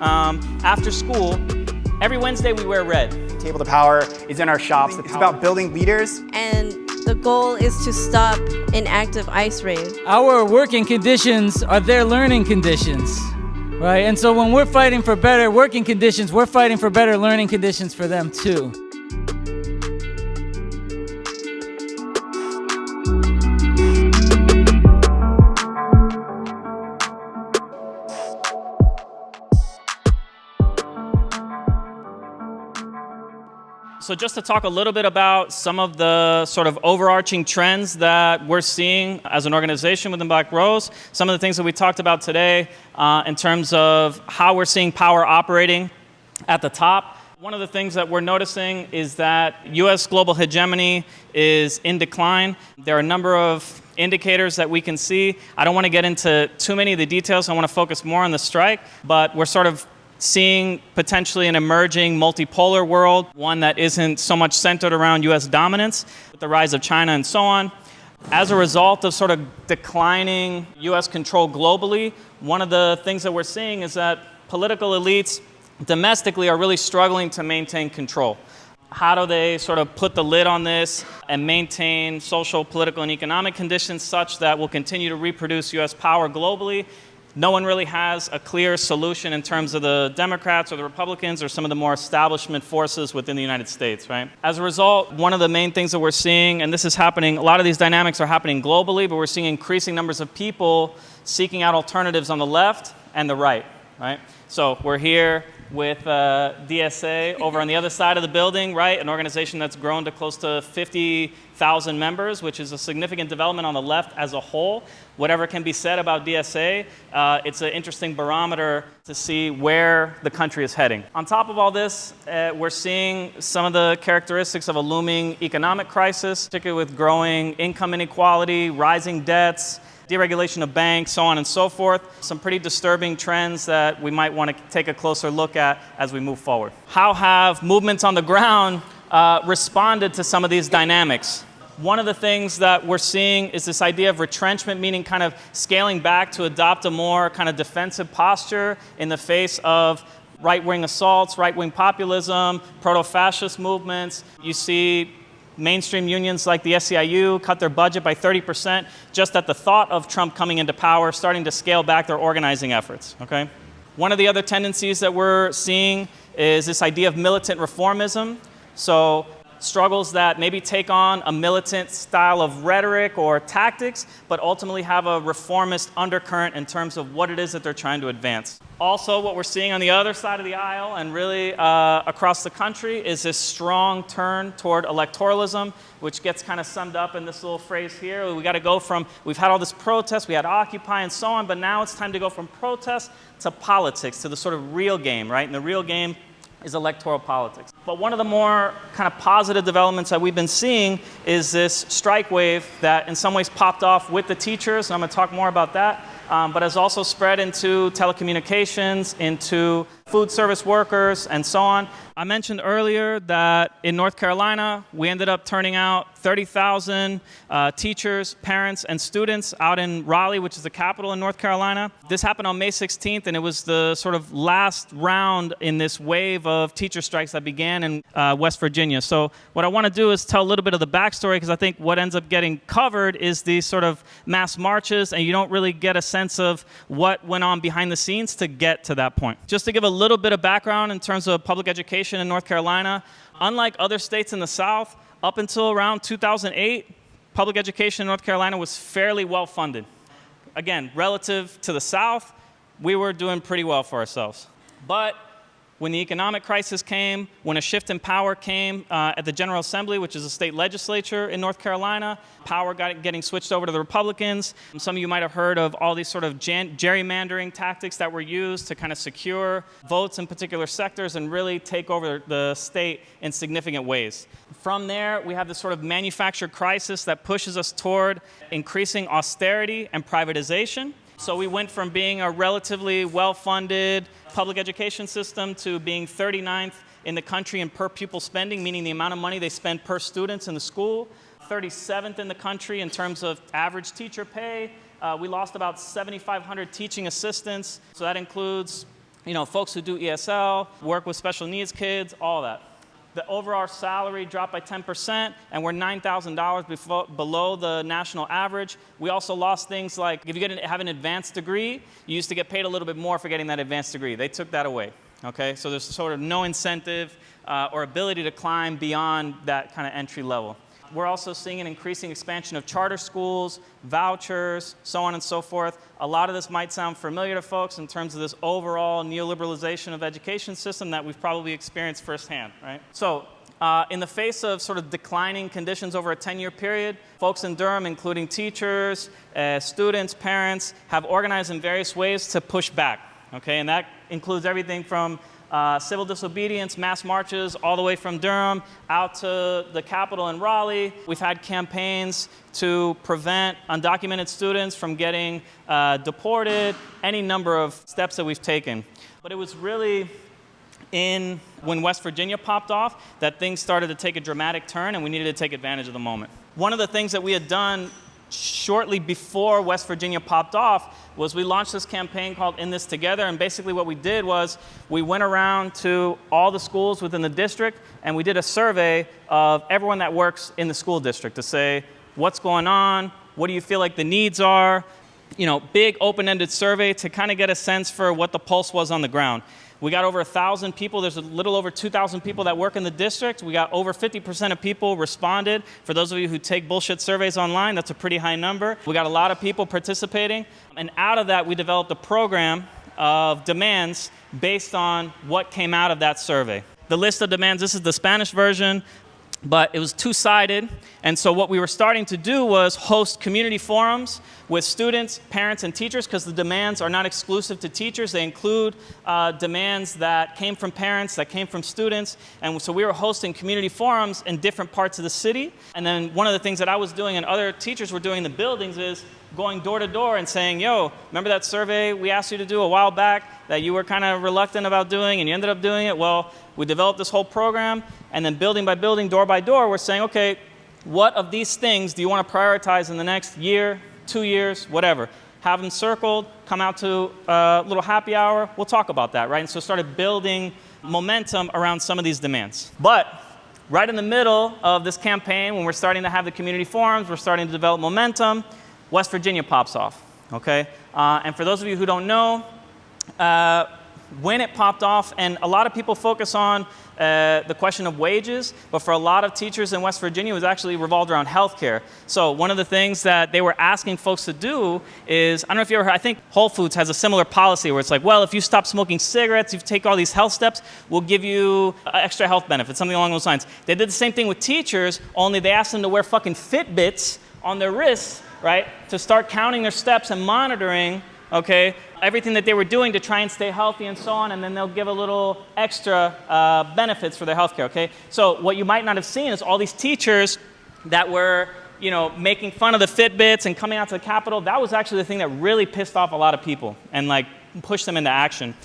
after school, every Wednesday we wear red. Table to Power is in our shops. It's about building leaders. And the goal is to stop inactive ICE raid. Our working conditions are their learning conditions, right? And so when we're fighting for better working conditions, we're fighting for better learning conditions for them too. So just to talk a little bit about some of the sort of overarching trends that we're seeing as an organization within Black Rose, some of the things that we talked about today in terms of how we're seeing power operating at the top. One of the things that we're noticing is that U.S. global hegemony is in decline. There are a number of indicators that we can see. I don't want to get into too many of the details. I want to focus more on the strike, but we're sort of seeing potentially an emerging multipolar world, one that isn't so much centered around U.S. dominance, with the rise of China and so on. As a result of sort of declining U.S. control globally, one of the things that we're seeing is that political elites domestically are really struggling to maintain control. How do they sort of put the lid on this and maintain social, political, and economic conditions such that we'll continue to reproduce U.S. power globally? No one really has a clear solution in terms of the Democrats or the Republicans or some of the more establishment forces within the United States, right? As a result, one of the main things that we're seeing, and this is happening, a lot of these dynamics are happening globally, but we're seeing increasing numbers of people seeking out alternatives on the left and the right, right? So we're here with DSA over on the other side of the building, right? An organization that's grown to close to 50,000 members, which is a significant development on the left as a whole. Whatever can be said about DSA, it's an interesting barometer to see where the country is heading. On top of all this, we're seeing some of the characteristics of a looming economic crisis, particularly with growing income inequality, rising debts, deregulation of banks, so on and so forth. Some pretty disturbing trends that we might want to take a closer look at as we move forward. How have movements on the ground responded to some of these dynamics? One of the things that we're seeing is this idea of retrenchment, meaning kind of scaling back to adopt a more kind of defensive posture in the face of right-wing assaults, right-wing populism, proto-fascist movements. You see mainstream unions like the SEIU cut their budget by 30% just at the thought of Trump coming into power, starting to scale back their organizing efforts, okay? One of the other tendencies that we're seeing is this idea of militant reformism. So struggles that maybe take on a militant style of rhetoric or tactics, but ultimately have a reformist undercurrent in terms of what it is that they're trying to advance. Also, what we're seeing on the other side of the aisle and really across the country is this strong turn toward electoralism, which gets kind of summed up in this little phrase here. We got to go from, we've had all this protest, we had Occupy and so on, but now it's time to go from protest to politics, to the sort of real game, right? And the real game is electoral politics. But one of the more kind of positive developments that we've been seeing is this strike wave that in some ways popped off with the teachers, and I'm going to talk more about that, but has also spread into telecommunications, into food service workers, and so on. I mentioned earlier that in North Carolina, we ended up turning out 30,000 teachers, parents, and students out in Raleigh, which is the capital in North Carolina. This happened on May 16th, and it was the sort of last round in this wave of teacher strikes that began in West Virginia. So what I want to do is tell a little bit of the backstory, because I think what ends up getting covered is these sort of mass marches, and you don't really get a sense of what went on behind the scenes to get to that point. Just to give a little bit of background in terms of public education in North Carolina, unlike other states in the South, up until around 2008, public education in North Carolina was fairly well funded. Again, relative to the South, we were doing pretty well for ourselves. But when the economic crisis came, when a shift in power came at the General Assembly, which is a state legislature in North Carolina, power getting switched over to the Republicans. Some of you might have heard of all these sort of gerrymandering tactics that were used to kind of secure votes in particular sectors and really take over the state in significant ways. From there, we have this sort of manufactured crisis that pushes us toward increasing austerity and privatization. So we went from being a relatively well-funded public education system to being 39th in the country in per pupil spending, meaning the amount of money they spend per student in the school, 37th in the country in terms of average teacher pay. We lost about 7,500 teaching assistants. So that includes folks who do ESL, work with special needs kids, all that. The overall salary dropped by 10%, and we're $9,000 below the national average. We also lost things like, if you have an advanced degree, you used to get paid a little bit more for getting that advanced degree. They took that away, okay? So there's sort of no incentive or ability to climb beyond that kind of entry level. We're also seeing an increasing expansion of charter schools, vouchers, so on and so forth. A lot of this might sound familiar to folks in terms of this overall neoliberalization of education system that we've probably experienced firsthand, right? So in the face of sort of declining conditions over a 10-year period, folks in Durham, including teachers, students, parents, have organized in various ways to push back, okay? And that includes everything from civil disobedience, mass marches, all the way from Durham out to the Capitol in Raleigh. We've had campaigns to prevent undocumented students from getting deported, any number of steps that we've taken. But it was really when West Virginia popped off that things started to take a dramatic turn, and we needed to take advantage of the moment. One of the things that we had done shortly before West Virginia popped off was we launched this campaign called In This Together, and basically what we did was we went around to all the schools within the district and we did a survey of everyone that works in the school district to say, what's going on, what do you feel like the needs are, big open-ended survey to kind of get a sense for what the pulse was on the ground. We got over 1,000 people. There's a little over 2,000 people that work in the district. We got over 50% of people responded. For those of you who take bullshit surveys online, that's a pretty high number. We got a lot of people participating. And out of that, we developed a program of demands based on what came out of that survey. The list of demands, this is the Spanish version, but it was two-sided. And so what we were starting to do was host community forums with students, parents, and teachers, because the demands are not exclusive to teachers. They include demands that came from parents, that came from students. And so we were hosting community forums in different parts of the city. And then one of the things that I was doing and other teachers were doing in the buildings is going door to door and saying, yo, remember that survey we asked you to do a while back that you were kind of reluctant about doing and you ended up doing it? Well, we developed this whole program, and then building by building, door by door, we're saying, okay, what of these things do you want to prioritize in the next year, 2 years, whatever? Have them circled, come out to a little happy hour, we'll talk about that, right? And so started building momentum around some of these demands. But right in the middle of this campaign, when we're starting to have the community forums, we're starting to develop momentum, West Virginia pops off, okay? And for those of you who don't know, when it popped off, and a lot of people focus on the question of wages, but for a lot of teachers in West Virginia, it was actually revolved around healthcare. So one of the things that they were asking folks to do is, I don't know if you ever heard, I think Whole Foods has a similar policy where it's like, well, if you stop smoking cigarettes, if you take all these health steps, we'll give you extra health benefits, something along those lines. They did the same thing with teachers, only they asked them to wear fucking Fitbits on their wrists, right, to start counting their steps and monitoring, okay, everything that they were doing to try and stay healthy and so on, and then they'll give a little extra benefits for their healthcare, okay? So what you might not have seen is all these teachers that were, making fun of the Fitbits and coming out to the Capitol. That was actually the thing that really pissed off a lot of people and pushed them into action.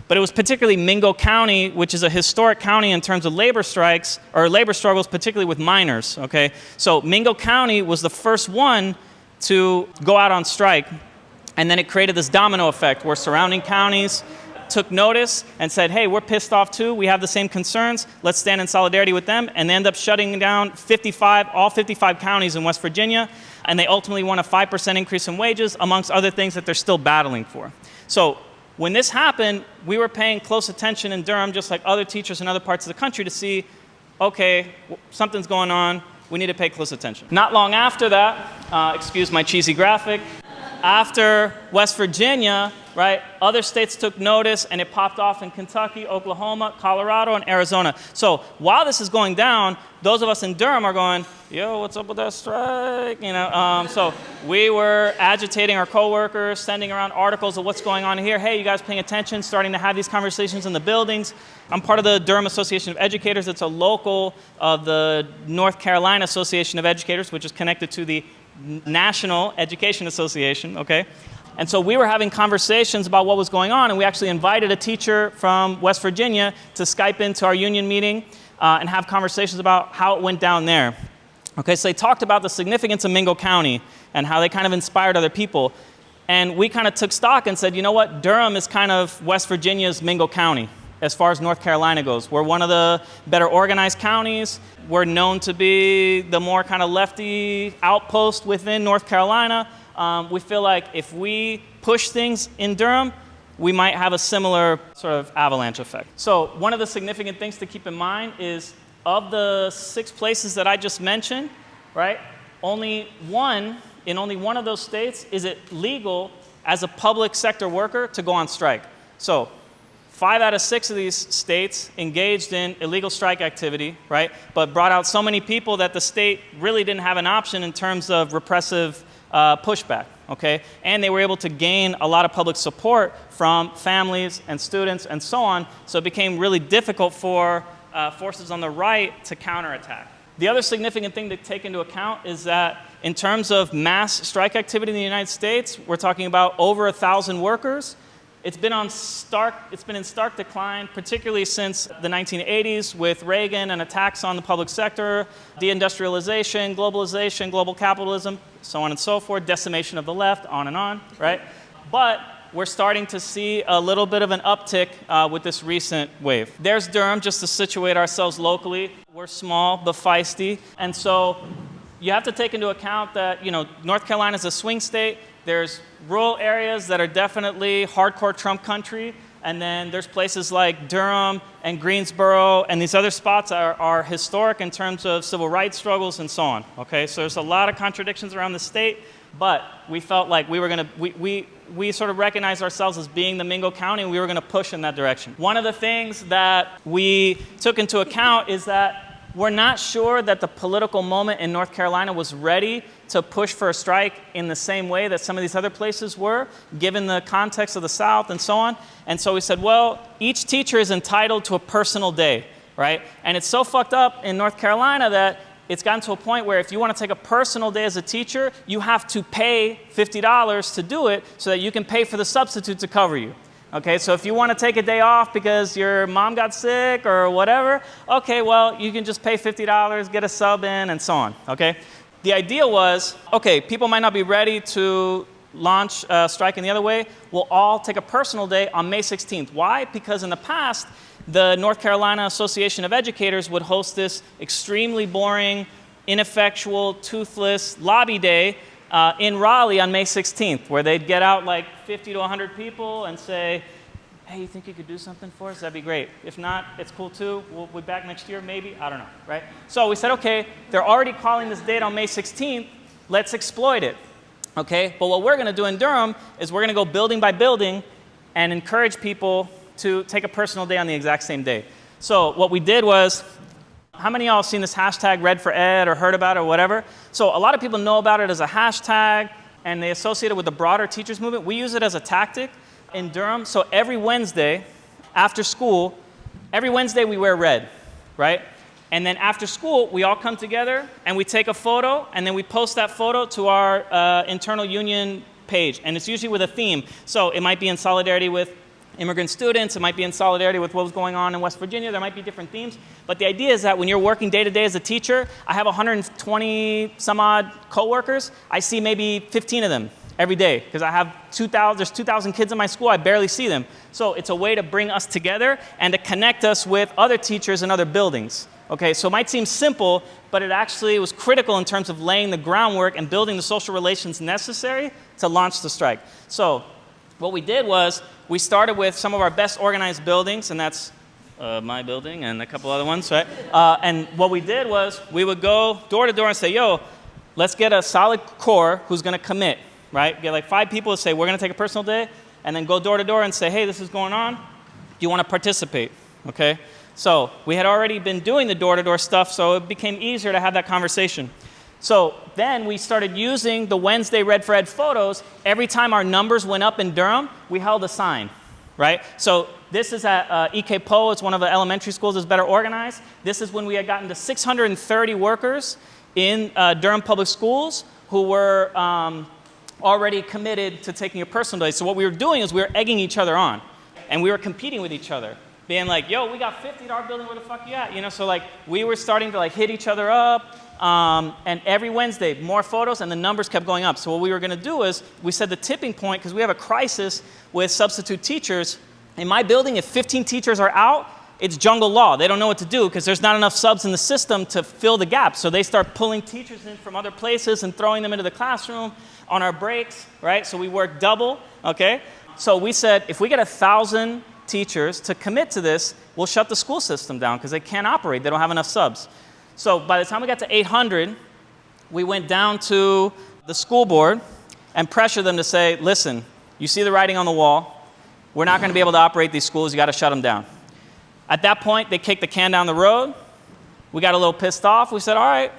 But it was particularly Mingo County, which is a historic county in terms of labor strikes or labor struggles, particularly with miners, okay? So Mingo County was the first one to go out on strike. And then it created this domino effect where surrounding counties took notice and said, hey, we're pissed off too. We have the same concerns. Let's stand in solidarity with them. And they end up shutting down all 55 counties in West Virginia. And they ultimately won a 5% increase in wages, amongst other things that they're still battling for. So when this happened, we were paying close attention in Durham, just like other teachers in other parts of the country, to see, okay, something's going on. We need to pay close attention. Not long after that, excuse my cheesy graphic, after West Virginia, right, other states took notice, and it popped off in Kentucky, Oklahoma, Colorado, and Arizona. So while this is going down, those of us in Durham are going, yo, what's up with that strike? So we were agitating our coworkers, sending around articles of what's going on here. Hey, you guys paying attention? Starting to have these conversations in the buildings. I'm part of the Durham Association of Educators. It's a local of the North Carolina Association of Educators, which is connected to the National Education Association, okay? And so we were having conversations about what was going on, and we actually invited a teacher from West Virginia to Skype into our union meeting and have conversations about how it went down there. Okay, so they talked about the significance of Mingo County and how they kind of inspired other people. And we kind of took stock and said, you know what, Durham is kind of West Virginia's Mingo County as far as North Carolina goes. We're one of the better organized counties. We're known to be the more kind of lefty outpost within North Carolina. We feel like if we push things in Durham, we might have a similar sort of avalanche effect. So one of the significant things to keep in mind is of the 6 places that I just mentioned, right, in only one of those states is it legal as a public sector worker to go on strike. So 5 out of 6 of these states engaged in illegal strike activity, right, but brought out so many people that the state really didn't have an option in terms of repressive pushback, okay? And they were able to gain a lot of public support from families and students and so on, so it became really difficult for forces on the right to counterattack. The other significant thing to take into account is that in terms of mass strike activity in the United States, we're talking about over 1,000 workers. It's been in stark decline, particularly since the 1980s with Reagan and attacks on the public sector, deindustrialization, globalization, global capitalism, so on and so forth, decimation of the left, on and on, right? But we're starting to see a little bit of an uptick with this recent wave. There's Durham, just to situate ourselves locally. We're small but feisty, and so you have to take into account that, you know, North Carolina is a swing state. There's rural areas that are definitely hardcore Trump country, and then there's places like Durham and Greensboro, and these other spots are historic in terms of civil rights struggles and so on, okay? So there's a lot of contradictions around the state, but we felt like we sort of recognized ourselves as being the Mingo County, and we were gonna push in that direction. One of the things that we took into account is that we're not sure that the political moment in North Carolina was ready to push for a strike in the same way that some of these other places were, given the context of the South and so on. And so we said, well, each teacher is entitled to a personal day, right? And it's so fucked up in North Carolina that it's gotten to a point where if you want to take a personal day as a teacher, you have to pay $50 to do it so that you can pay for the substitute to cover you. Okay, so if you want to take a day off because your mom got sick or whatever, okay, well, you can just pay $50, get a sub in, and so on, okay? The idea was, okay, people might not be ready to launch striking the other way. We'll all take a personal day on May 16th. Why? Because in the past, the North Carolina Association of Educators would host this extremely boring, ineffectual, toothless lobby day in Raleigh on May 16th, where they'd get out like 50 to 100 people and say, hey, you think you could do something for us? That'd be great. If not, it's cool too. We'll be back next year, maybe. I don't know, right? So we said, okay, they're already calling this date on May 16th. Let's exploit it, okay? But what we're going to do in Durham is we're going to go building by building and encourage people to take a personal day on the exact same day. So what we did was, how many of y'all have seen this hashtag Red for Ed or heard about it or whatever? So a lot of people know about it as a hashtag and they associate it with the broader teachers movement. We use it as a tactic in Durham. So every Wednesday after school, every Wednesday we wear red, right? And then after school, we all come together and we take a photo and then we post that photo to our internal union page. And it's usually with a theme. So it might be in solidarity with immigrant students, it might be in solidarity with what was going on in West Virginia, there might be different themes. But the idea is that when you're working day to day as a teacher, I have 120 some odd coworkers, I see maybe 15 of them every day because I have there's 2,000 kids in my school, I barely see them. So it's a way to bring us together and to connect us with other teachers in other buildings. Okay, so it might seem simple, but it actually was critical in terms of laying the groundwork and building the social relations necessary to launch the strike. So what we did was we started with some of our best organized buildings, and that's my building and a couple other ones, right? And what we did was we would go door to door and say, yo, let's get a solid core who's going to commit, right? Get like 5 people to say, we're going to take a personal day, and then go door to door and say, hey, this is going on. Do you want to participate? Okay? So we had already been doing the door-to-door stuff, so it became easier to have that conversation. So then we started using the Wednesday Red for Ed photos. Every time our numbers went up in Durham, we held a sign, right? So this is at EK Poe. It's one of the elementary schools that's better organized. This is when we had gotten to 630 workers in Durham Public Schools who were already committed to taking a personal day. So what we were doing is we were egging each other on, and we were competing with each other. being like, yo, we got 50 at our building, where the fuck you at? You know, so like we were starting to like hit each other up. And every Wednesday, more photos, and the numbers kept going up. So what we were going to do is we said the tipping point, because we have a crisis with substitute teachers. In my building, if 15 teachers are out, it's jungle law. They don't know what to do because there's not enough subs in the system to fill the gap. So they start pulling teachers in from other places and throwing them into the classroom on our breaks, right? So we work double, okay? So we said if we get 1,000 teachers to commit to this, we'll shut the school system down because they can't operate. They don't have enough subs. So by the time we got to 800, we went down to the school board and pressured them to say, listen, you see the writing on the wall. We're not going to be able to operate these schools. You got to shut them down. At that point, they kicked the can down the road. We got a little pissed off. We said, all right.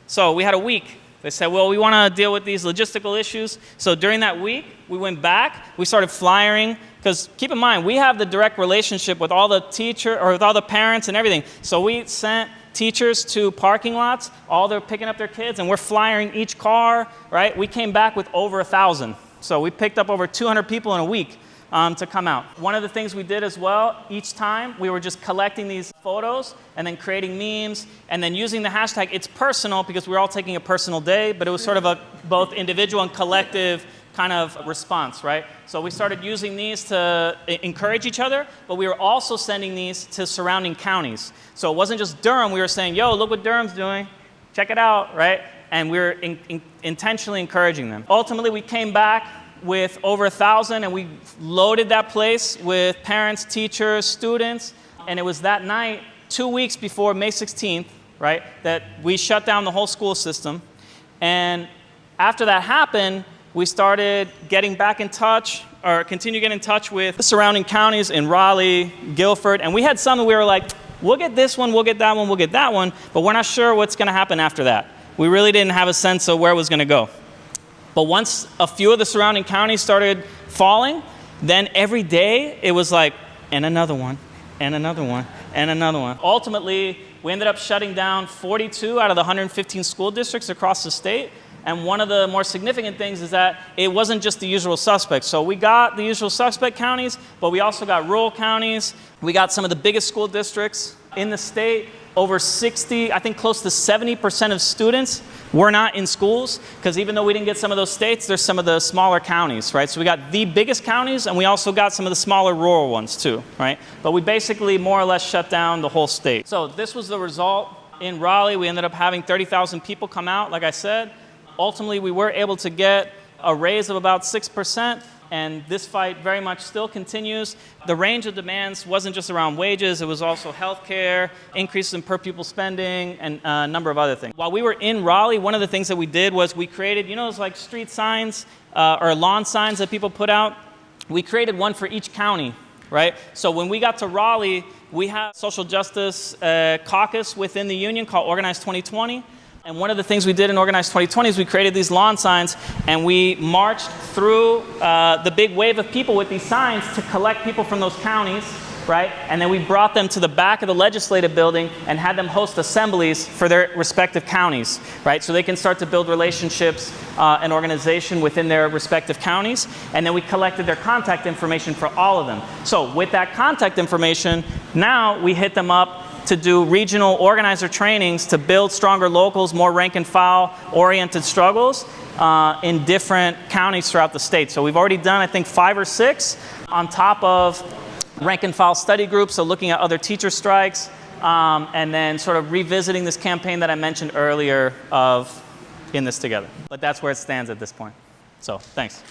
So we had a week. They said, well, we want to deal with these logistical issues. So during that week, we went back. We started flyering. Because keep in mind, we have the direct relationship with all the with all the parents and everything. So we sent teachers to parking lots, they're picking up their kids, and we're flyering each car, right? We came back with over 1,000. So we picked up over 200 people in a week to come out. One of the things we did as well, each time we were just collecting these photos and then creating memes and then using the hashtag, it's personal, because we were all taking a personal day, but it was sort of a both individual and collective kind of response, right? So we started using these to encourage each other, but we were also sending these to surrounding counties. So it wasn't just Durham. We were saying, yo, look what Durham's doing. Check it out, right? And we were intentionally encouraging them. Ultimately, we came back with over 1,000, and we loaded that place with parents, teachers, students. And it was that night, 2 weeks before May 16th, right, that we shut down the whole school system. And after that happened, we started getting back in touch, or continue getting in touch with the surrounding counties in Raleigh, Guilford, and we had some that we were like, we'll get this one, we'll get that one, we'll get that one, but we're not sure what's going to happen after that. We really didn't have a sense of where it was going to go. But once a few of the surrounding counties started falling, then every day it was like, and another one, and another one, and another one. Ultimately, we ended up shutting down 42 out of the 115 school districts across the state. And one of the more significant things is that it wasn't just the usual suspects. So we got the usual suspect counties, but we also got rural counties. We got some of the biggest school districts in the state. Over 60, I think close to 70% of students were not in schools, because even though we didn't get some of those states, there's some of the smaller counties, right? So we got the biggest counties, and we also got some of the smaller rural ones too, right? But we basically more or less shut down the whole state. So this was the result. In Raleigh, we ended up having 30,000 people come out, like I said. Ultimately, we were able to get a raise of about 6%, and this fight very much still continues. The range of demands wasn't just around wages, it was also healthcare, increases in per pupil spending, and a number of other things. While we were in Raleigh, one of the things that we did was we created, those like street signs or lawn signs that people put out? We created one for each county, right? So when we got to Raleigh, we had a social justice caucus within the union called Organize 2020. And one of the things we did in Organize 2020 is we created these lawn signs, and we marched through the big wave of people with these signs to collect people from those counties, right? And then we brought them to the back of the legislative building and had them host assemblies for their respective counties, right? So they can start to build relationships and organization within their respective counties. And then we collected their contact information for all of them. So with that contact information, now we hit them up to do regional organizer trainings to build stronger locals, more rank and file oriented struggles in different counties throughout the state. So we've already done, I think, 5 or 6 on top of rank and file study groups, so looking at other teacher strikes, and then sort of revisiting this campaign that I mentioned earlier of In This Together. But that's where it stands at this point. So thanks.